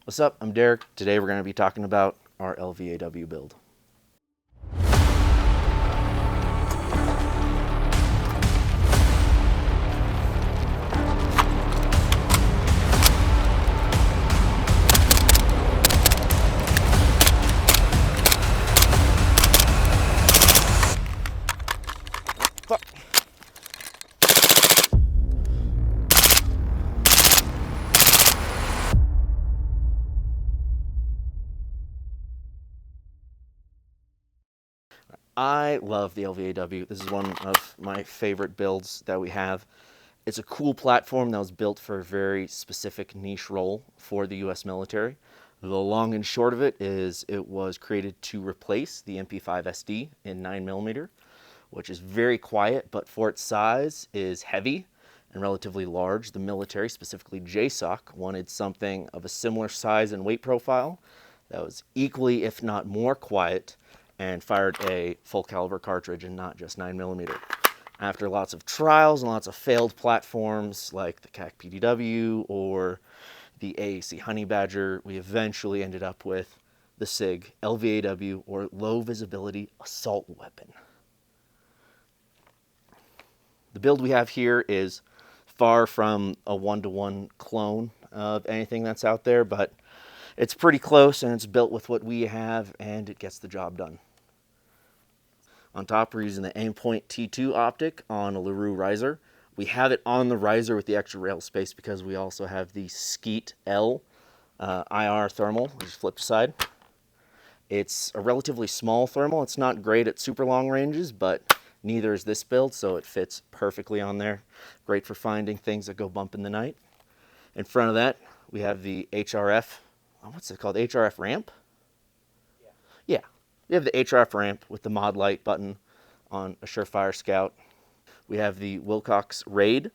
What's up? I'm Derek. Today we're going to be talking about our LVAW build. Fuck. I love the LVAW. This is one of my favorite builds that we have. It's a cool platform that was built for a very specific niche role for the US military. The long and short of it is it was created to replace the MP5 SD in 9mm, which is very quiet, but for its size is heavy and relatively large. The military, specifically JSOC, wanted something of a similar size and weight profile that was equally, if not more quiet, and fired a full caliber cartridge and not just 9mm. After lots of trials and lots of failed platforms like the CAC PDW or the AAC Honey Badger, we eventually ended up with the SIG LVAW, or low visibility assault weapon. The build we have here is far from a one-to-one clone of anything that's out there, but it's pretty close and it's built with what we have and it gets the job done. On top, we're using the Aimpoint T2 optic on a LaRue riser. We have it on the riser with the extra rail space because we also have the Skeet L IR thermal, which is flipped side. It's a relatively small thermal. It's not great at super long ranges, but neither is this build, so it fits perfectly on there. Great for finding things that go bump in the night. In front of that, we have the HRF, what's it called, HRF ramp? Yeah. We have the HRF ramp with the mod light button on a Surefire Scout. We have the Wilcox Raid.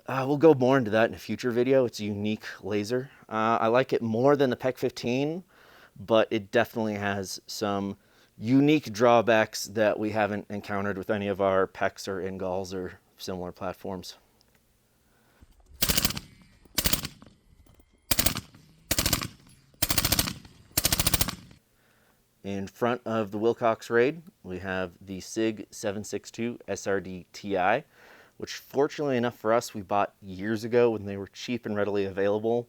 We'll go more into that in a future video. It's a unique laser. I like it more than the PEC 15, but it definitely has some unique drawbacks that we haven't encountered with any of our PECs or Ingals or similar platforms. In front of the Wilcox Raid, we have the SIG 762 SRD Ti, which fortunately enough for us, we bought years ago when they were cheap and readily available.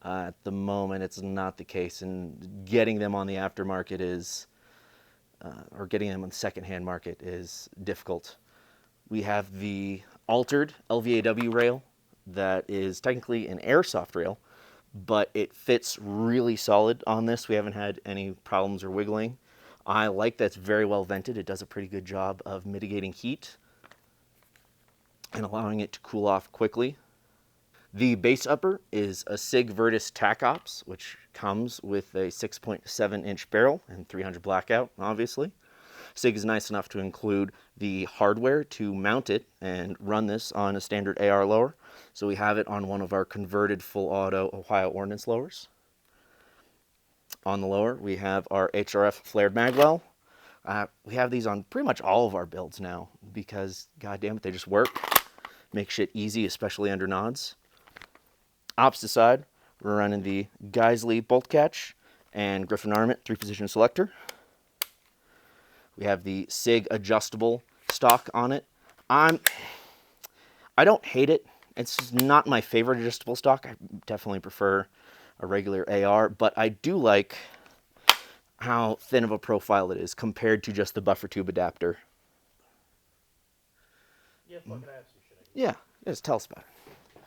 At the moment, it's not the case, and getting them on the aftermarket is, or getting them on the secondhand market is difficult. We have the altered LVAW rail that is technically an airsoft rail, but it fits really solid on this. We haven't had any problems or wiggling. I like that it's very well vented. It does a pretty good job of mitigating heat and allowing it to cool off quickly. The base upper is a SIG Virtus TAC Ops, which comes with a 6.7-inch barrel and 300 blackout, obviously. SIG is nice enough to include the hardware to mount it and run this on a standard AR lower. So we have it on one of our converted full auto Ohio Ordnance lowers. On the lower, we have our HRF flared magwell. We have these on pretty much all of our builds now because, goddamn it, they just work. Make shit easy, especially under nods. Opposite side, we're running the Geisley bolt catch and Griffin Armament 3-position selector. We have the SIG adjustable stock on it. I don't hate it. It's not my favorite adjustable stock. I definitely prefer a regular AR, but I do like how thin of a profile it is compared to just the buffer tube adapter. Yeah, fucking I have some shit. Yeah, just tell us about it.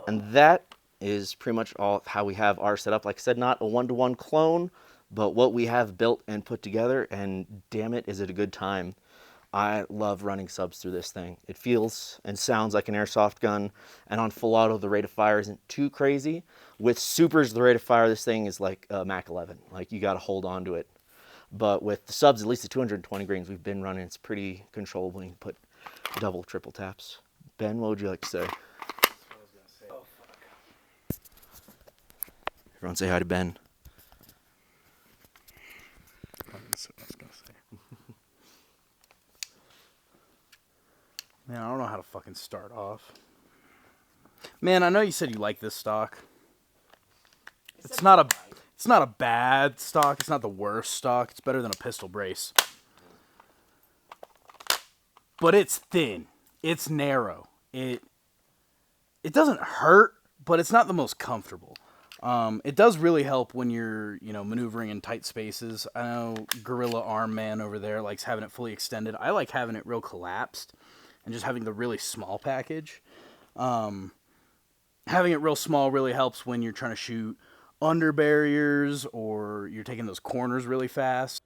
And that is pretty much all how we have our setup. Like I said, not a one-to-one clone, but what we have built and put together, and damn it, is it a good time. I love running subs through this thing. It feels and sounds like an airsoft gun, and on full auto, the rate of fire isn't too crazy. With supers, the rate of fire of this thing is like a Mac 11. Like, you got to hold on to it. But with the subs, at least the 220 grains we've been running, it's pretty controllable. You can put double, triple taps. Ben, what would you like to say? Oh, fuck. Everyone say hi to Ben. That's what I was gonna say. Man, I don't know how to fucking start off. Man, I know you said you like this stock. It's not a It's not a bad stock. It's not the worst stock. It's better than a pistol brace. But it's thin. It's narrow. It doesn't hurt, but it's not the most comfortable. It does really help when you're, maneuvering in tight spaces. I know Gorilla Arm Man over there likes having it fully extended. I like having it real collapsed and just having the really small package. Having it real small really helps when you're trying to shoot under barriers or you're taking those corners really fast.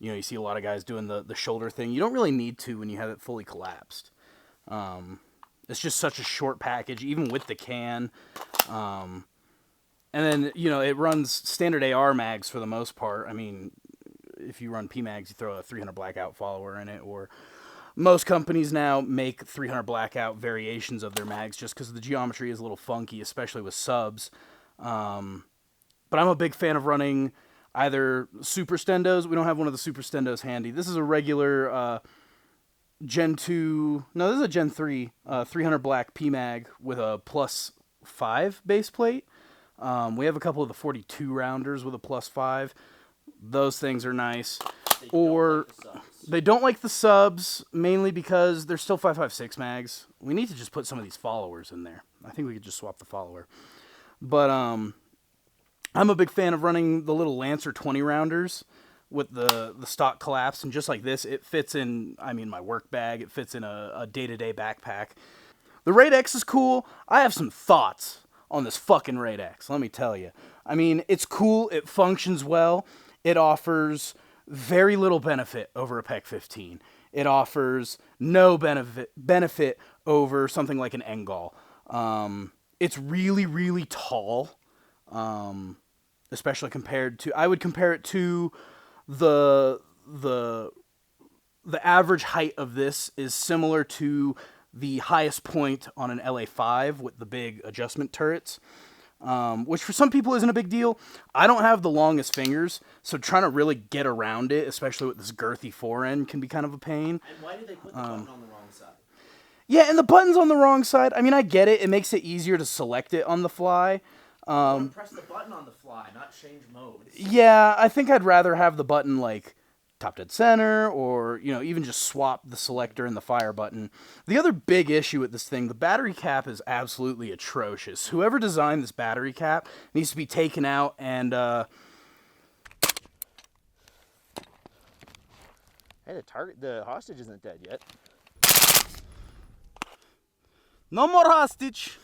You see a lot of guys doing the shoulder thing. You don't really need to when you have it fully collapsed. It's just such a short package, even with the can. And then, it runs standard AR mags for the most part. I mean, if you run PMags, you throw a 300 blackout follower in it, or most companies now make 300 blackout variations of their mags just because the geometry is a little funky, especially with subs. But I'm a big fan of running either Super Stendos. We don't have one of the Super Stendos handy. This is a regular Gen 2. No, this is a Gen 3 300 black PMag with a +5 base plate. We have a couple of the 42 rounders with a +5. Those things are nice. They don't like the subs, mainly because they're still 5.56 mags. We need to just put some of these followers in there. I think we could just swap the follower. But I'm a big fan of running the little Lancer 20 rounders with the stock collapse, and just like this, it fits in, my work bag. It fits in a day-to-day backpack. The Raid X is cool. I have some thoughts on this fucking Raid X, let me tell you. It's cool. It functions well. It offers very little benefit over a PEC 15. It offers no benefit over something like an Engol. It's really, really tall. Especially compared to, I would compare it to the average height of this is similar to the highest point on an LA5 with the big adjustment turrets, which for some people isn't a big deal. I don't have the longest fingers, so trying to really get around it, especially with this girthy forend, can be kind of a pain. And why did they put the button on the wrong side? Yeah, and the button's on the wrong side. I get it. It makes it easier to select it on the fly. Press the button on the fly, not change modes. Yeah, I think I'd rather have the button like top dead center, or even just swap the selector and the fire button. The other big issue with this thing, the battery cap is absolutely atrocious. Whoever designed this battery cap needs to be taken out and Hey, the hostage isn't dead yet. no more hostage.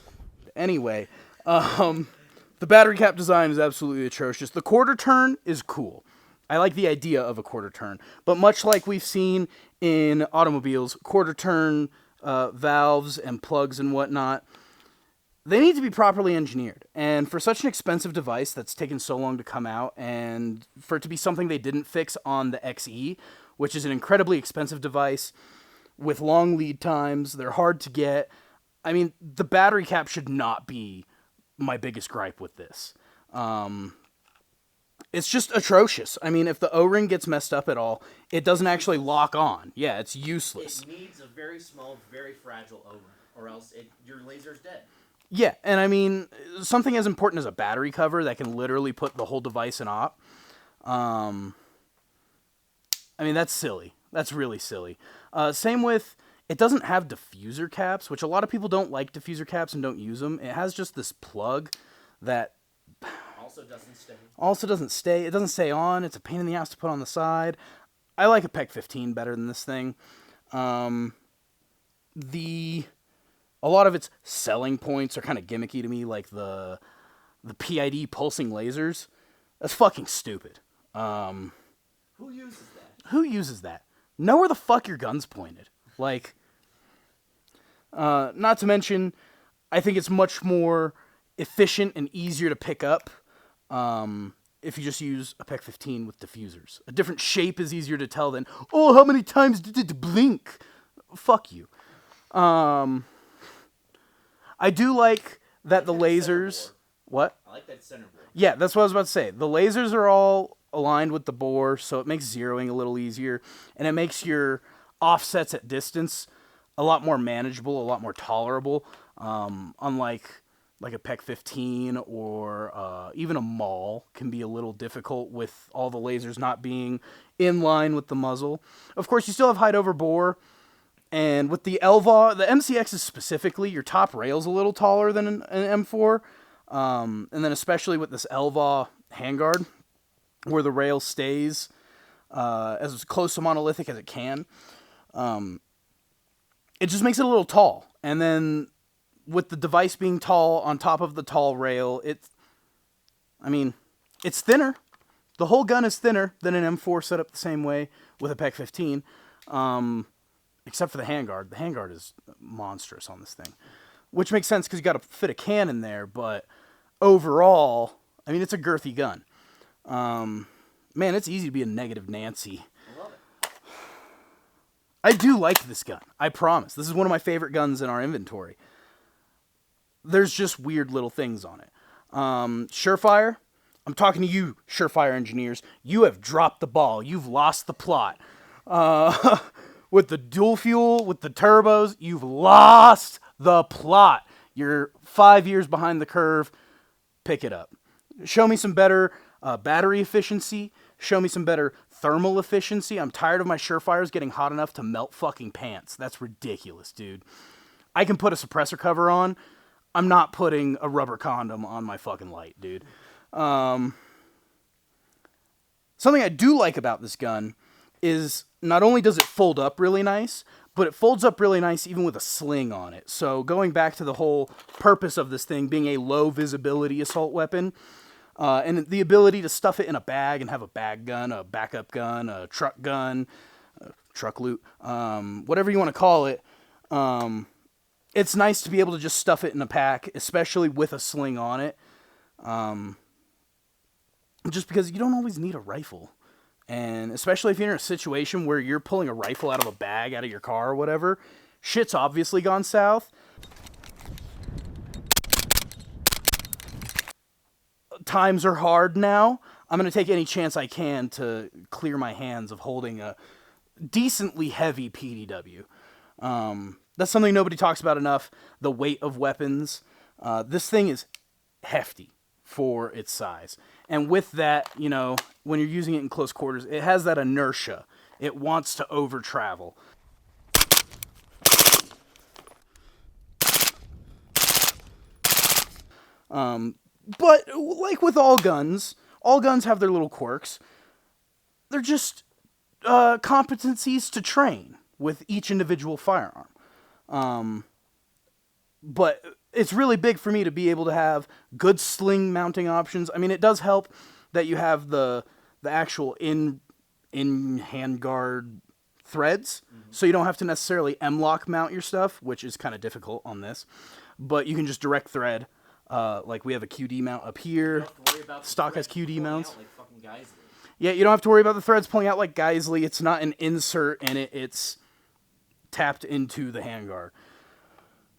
Anyway, the battery cap design is absolutely atrocious. The quarter turn is cool. I like the idea of a quarter turn. But much like we've seen in automobiles, quarter turn valves and plugs and whatnot, they need to be properly engineered. And for such an expensive device that's taken so long to come out, and for it to be something they didn't fix on the XE, which is an incredibly expensive device with long lead times, they're hard to get. The battery cap should not be my biggest gripe with this. It's just atrocious. If the O-ring gets messed up at all, it doesn't actually lock on. Yeah, it's useless. It needs a very small, very fragile O-ring, or else your laser's dead. Yeah, and something as important as a battery cover that can literally put the whole device in op. That's silly. That's really silly. Same with, it doesn't have diffuser caps, which a lot of people don't like diffuser caps and don't use them. It has just this plug that also doesn't stay. It doesn't stay on. It's a pain in the ass to put on the side. I like a PEC 15 better than this thing. A lot of its selling points are kind of gimmicky to me, like the PID pulsing lasers. That's fucking stupid. Who uses that? Who uses that? Know where the fuck your gun's pointed. Not to mention, I think it's much more efficient and easier to pick up if you just use a PEC 15 with diffusers. A different shape is easier to tell than, oh, how many times did it blink? Fuck you. I do like that the lasers. What? I like that center bore. Yeah, that's what I was about to say. The lasers are all aligned with the bore, so it makes zeroing a little easier, and it makes your offsets at distance a lot more manageable, a lot more tolerable. Unlike like a PEC 15 or even a Maul can be a little difficult with all the lasers not being in line with the muzzle. Of course, you still have height over bore, and with the LVAW, the MCXs specifically, your top rail's a little taller than an M4. And then especially with this LVAW handguard, where the rail stays as close to monolithic as it can, it just makes it a little tall. And then with the device being tall on top of the tall rail, it's thinner. The whole gun is thinner than an M4 set up the same way with a PEC 15, except for the handguard. The handguard is monstrous on this thing, which makes sense because you got to fit a can in there. But overall, I mean, it's a girthy gun. Man, it's easy to be a negative Nancy. I love it. I do like this gun. I promise. This is one of my favorite guns in our inventory. There's just weird little things on it. Surefire. I'm talking to you, Surefire engineers. You have dropped the ball. You've lost the plot. With the dual fuel, with the turbos, you've lost the plot. You're 5 years behind the curve. Pick it up. Show me some better battery efficiency. Show me some better thermal efficiency. I'm tired of my Surefires getting hot enough to melt fucking pants. That's ridiculous, dude. I can put a suppressor cover on. I'm not putting a rubber condom on my fucking light, dude. Something I do like about this gun is not only does it fold up really nice, but it folds up really nice even with a sling on it. So going back to the whole purpose of this thing being a low visibility assault weapon, and the ability to stuff it in a bag and have a bag gun, a backup gun, a truck loot, whatever you want to call it. It's nice to be able to just stuff it in a pack, especially with a sling on it. Just because you don't always need a rifle. And especially if you're in a situation where you're pulling a rifle out of a bag, out of your car or whatever, shit's obviously gone south. Times are hard now. I'm going to take any chance I can to clear my hands of holding a decently heavy PDW. That's something nobody talks about enough. The weight of weapons. This thing is hefty for its size. And with that, you know, when you're using it in close quarters, it has that inertia. It wants to over travel. But like with all guns have their little quirks. They're just competencies to train with each individual firearm. But it's really big for me to be able to have good sling mounting options. I mean, it does help that you have the actual in handguard threads, so you don't have to necessarily M-lock mount your stuff, which is kind of difficult on this. But you can just direct thread. Like we have a QD mount up here. Stock has QD mounts. Yeah, you don't have to worry about the threads pulling out like Geisley. It's not an insert in it. It's tapped into the handguard,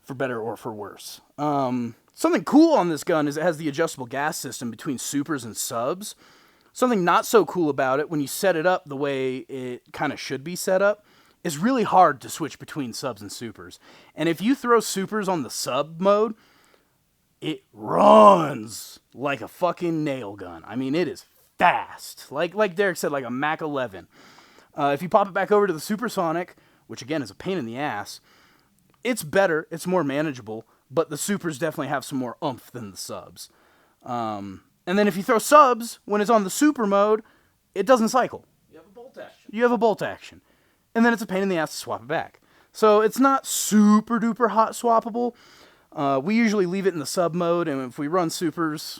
for better or for worse. Something cool on this gun is it has the adjustable gas system between supers and subs. Something not so cool about it, when you set it up the way it kind of should be set up, is really hard to switch between subs and supers. And if you throw supers on the sub mode, it runs like a fucking nail gun. I mean, it is fast. Like Derek said, like a Mach 11. If you pop it back over to the supersonic, which again is a pain in the ass, it's better, it's more manageable, but the supers definitely have some more oomph than the subs. And then if you throw subs, when it's on the super mode, it doesn't cycle. You have a bolt action. You have a bolt action. And then it's a pain in the ass to swap it back. So it's not super duper hot swappable. We usually leave it in the sub mode, and if we run supers,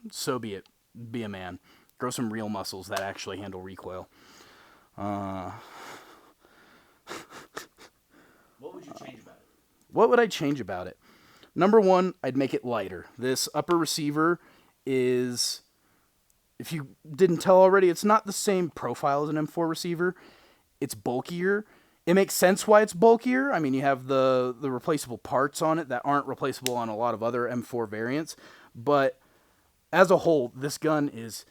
so be it. Be a man. Grow some real muscles that actually handle recoil. What would you change about it? What would I change about it? Number one, I'd make it lighter. This upper receiver is, if you didn't tell already, it's not the same profile as an M4 receiver. It's bulkier. It makes sense why it's bulkier. I mean, you have the replaceable parts on it that aren't replaceable on a lot of other M4 variants. But as a whole, this gun is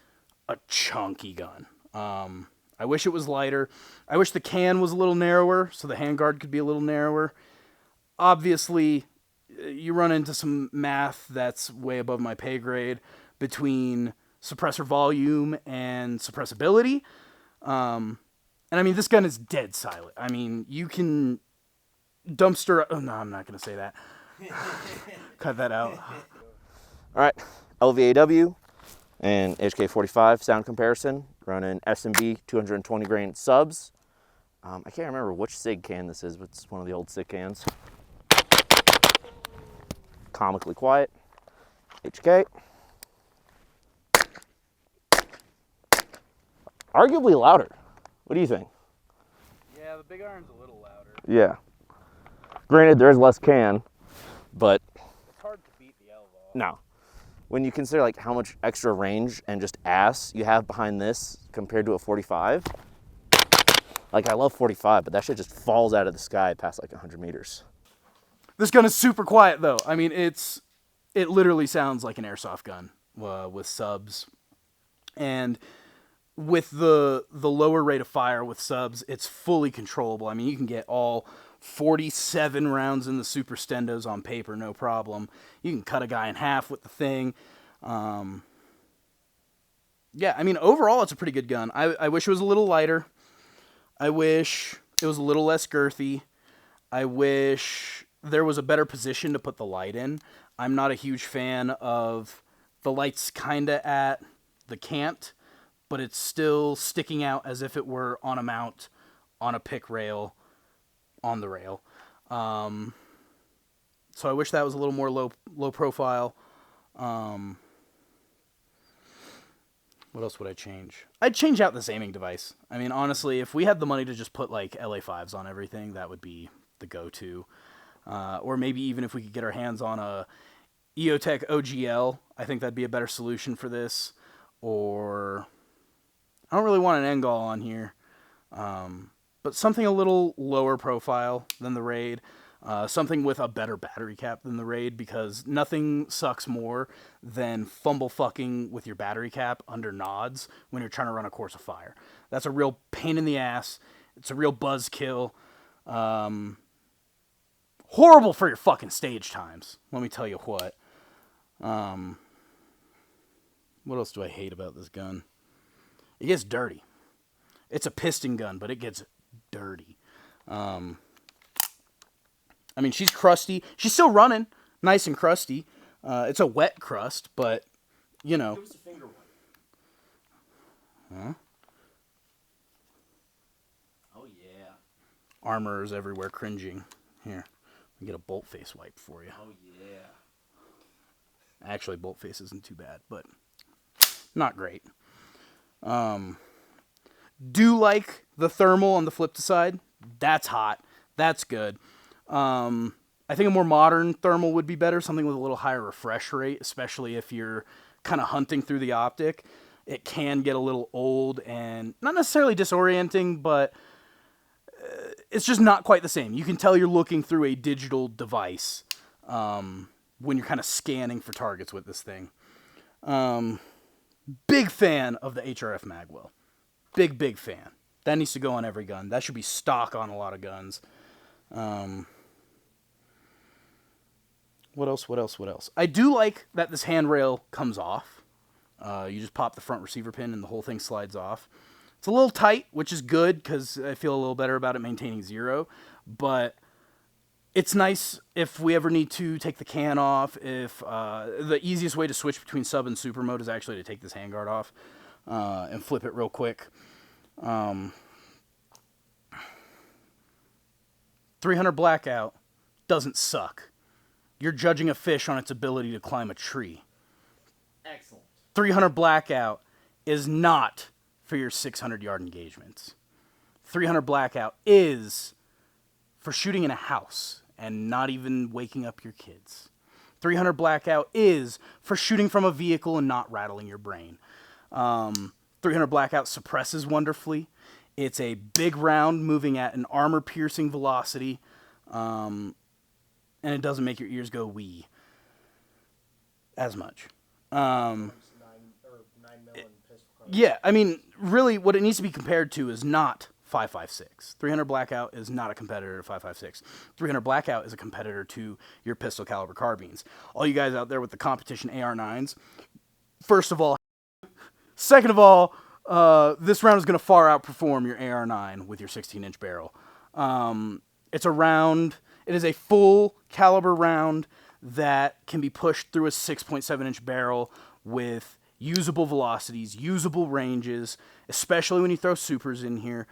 a chunky gun. I wish it was lighter. I wish the can was a little narrower so the handguard could be a little narrower. Obviously, you run into some math that's way above my pay grade between suppressor volume and suppressibility. And I mean, this gun is dead silent. I mean, you can dumpster... Oh, no, I'm not going to say that. Cut that out. All right, LVAW and HK45 sound comparison, running S&B 220 grain subs. I can't remember which SIG can this is, but it's one of the old SIG cans. Comically quiet. HK. Arguably louder. What do you think? Yeah, the big iron's a little louder. Yeah. Granted, there's less can, but It's hard to beat the LVAW. no. When you consider like how much extra range and just ass you have behind this compared to a 45, like I love 45, but that shit just falls out of the sky past like 100 meters. This gun is super quiet, though. I mean, it literally sounds like an airsoft gun with subs. And with the lower rate of fire with subs, it's fully controllable. I mean, you can get all 47 rounds in the Super Stendos on paper, no problem. You can cut a guy in half with the thing. Yeah, I mean, overall, it's a pretty good gun. I wish it was a little lighter. I wish it was a little less girthy. I wish there was a better position to put the light in. I'm not a huge fan of the light's kind of at the cant, but it's still sticking out as if it were on a mount, on a pick rail, on the rail. So I wish that was a little more low profile. What else would I change? I'd change out this aiming device. I mean, honestly, if we had the money to just put like LA5s on everything, that would be the go-to. Or maybe even if we could get our hands on a EOTech OGL, I think that'd be a better solution for this. Or I don't really want an Engol on here, but something a little lower profile than the Raid. Something with a better battery cap than the Raid, because nothing sucks more than fumble fucking with your battery cap under nods when you're trying to run a course of fire. That's a real pain in the ass. It's a real buzzkill. Horrible for your fucking stage times. Let me tell you what. What else do I hate about this gun? It gets dirty. It's a piston gun, but it gets dirty. I mean, she's crusty. She's still running, nice and crusty. It's a wet crust, but, you know. Give us a finger wipe. Huh? Oh, yeah. Armorers everywhere cringing. Here, let me get a bolt face wipe for you. Oh, yeah. Actually, bolt face isn't too bad, but not great. Do like the thermal on the flip side. That's hot. That's good. I think a more modern thermal would be better, something with a little higher refresh rate, especially if you're kind of hunting through the optic. It can get a little old and not necessarily disorienting, but it's just not quite the same. You can tell you're looking through a digital device when you're kind of scanning for targets with this thing. Big fan of the HRF magwell. Big fan. That needs to go on every gun. That should be stock on a lot of guns. What else? I do like that this handrail comes off. You just pop the front receiver pin and the whole thing slides off. It's a little tight, which is good because I feel a little better about it maintaining zero. But it's nice if we ever need to take the can off. If the easiest way to switch between sub and super mode is actually to take this handguard off and flip it real quick. 300 blackout doesn't suck. You're judging a fish on its ability to climb a tree. Excellent. 300 blackout is not for your 600-yard engagements. 300 blackout is for shooting in a house and not even waking up your kids. 300 blackout is for shooting from a vehicle and not rattling your brain. 300 blackout suppresses wonderfully. It's a big round moving at an armor-piercing velocity, and it doesn't make your ears go wee as much. Yeah, I mean, really, what it needs to be compared to is not 5.56. 300 Blackout is not a competitor to 5.56. 300 Blackout is a competitor to your pistol caliber carbines. All you guys out there with the competition AR9s, first of all, second of all, this round is going to far outperform your AR9 with your 16-inch barrel. It's a round. It is a full caliber round that can be pushed through a 6.7-inch barrel with usable velocities, usable ranges, especially when you throw supers in here.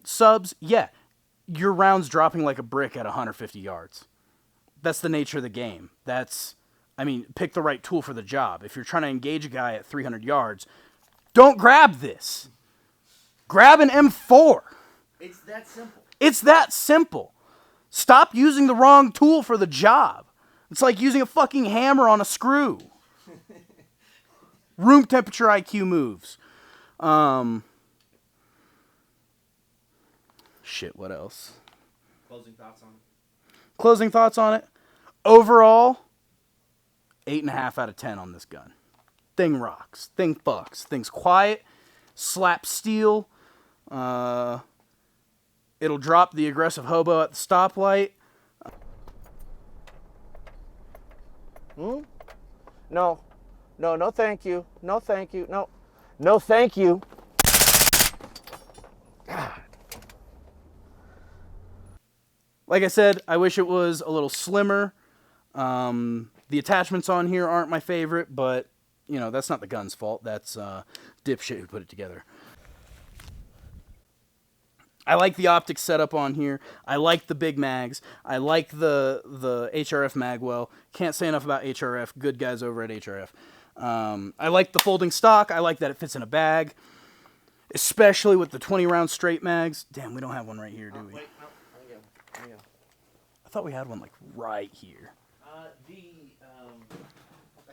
Subs, yeah, your round's dropping like a brick at 150 yards. That's the nature of the game. Pick the right tool for the job. If you're trying to engage a guy at 300 yards, don't grab this. Grab an M4. It's that simple. It's that simple. Stop using the wrong tool for the job. It's like using a fucking hammer on a screw. Room temperature IQ moves. Shit, what else? Closing thoughts on it? Closing thoughts on it? Overall, 8.5 out of 10 on this gun. Thing rocks. Thing fucks. Thing's quiet. Slap steel. It'll drop the aggressive hobo at the stoplight. No. No, thank you. No, thank you. No, thank you. God. Like I said, I wish it was a little slimmer. The attachments on here aren't my favorite, but, that's not the gun's fault. That's dipshit who put it together. I like the optics setup on here. I like the big mags. I like the HRF magwell. Can't say enough about HRF. Good guys over at HRF. I like the folding stock. I like that it fits in a bag, especially with the 20-round straight mags. Damn, we don't have one right here, do we? Wait, no. There you go. I thought we had one, like, right here. I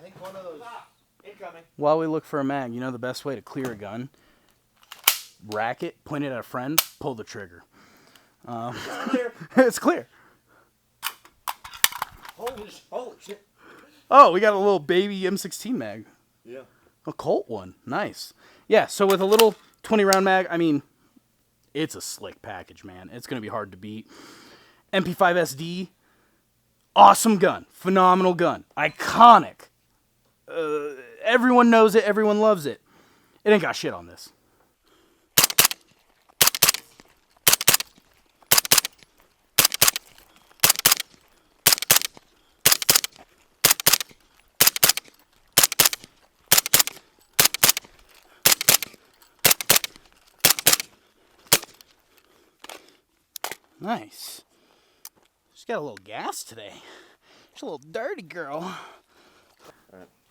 think one of those... Incoming. While we look for a mag, the best way to clear a gun? Rack it, point it at a friend, pull the trigger. It's clear. It's clear. Holy shit. Oh, we got a little baby M16 mag. Yeah. A Colt one. Nice. Yeah, so with a little 20-round mag, it's a slick package, man. It's going to be hard to beat. MP5 SD, awesome gun. Phenomenal gun. Iconic. Everyone knows it. Everyone loves it. It ain't got shit on this. Nice. She's got a little gas today. She's a little dirty girl.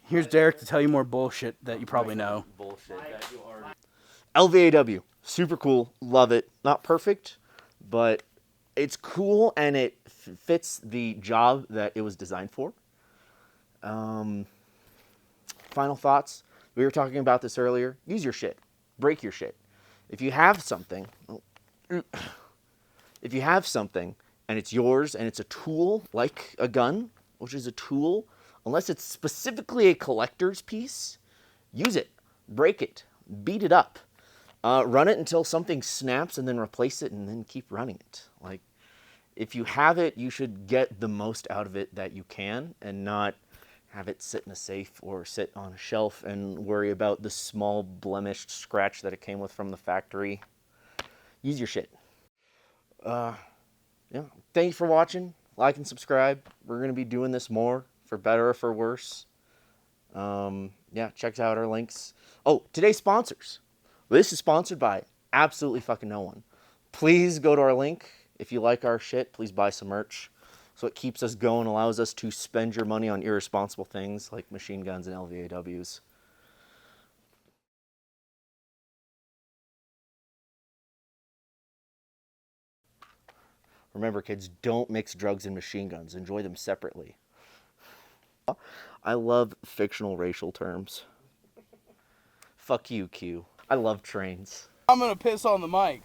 Here's Derek to tell you more bullshit that you probably know. Bullshit that you already... LVAW. Super cool. Love it. Not perfect, but it's cool and it fits the job that it was designed for. Final thoughts. We were talking about this earlier. Use your shit. Break your shit. If you have something... If you have something and it's yours and it's a tool like a gun, which is a tool, unless it's specifically a collector's piece, use it, break it, beat it up, run it until something snaps and then replace it and then keep running it. Like, if you have it, you should get the most out of it that you can and not have it sit in a safe or sit on a shelf and worry about the small blemished scratch that it came with from the factory. Use your shit. Yeah. Thank you for watching. Like and subscribe. We're going to be doing this more, for better or for worse. Yeah, check out our links. Oh, today's sponsors. This is sponsored by absolutely fucking no one. Please go to our link. If you like our shit, please buy some merch. So it keeps us going, allows us to spend your money on irresponsible things like machine guns and LVAWs. Remember, kids, don't mix drugs and machine guns. Enjoy them separately. I love fictional racial terms. Fuck you, Q. I love trains. I'm gonna piss on the mic.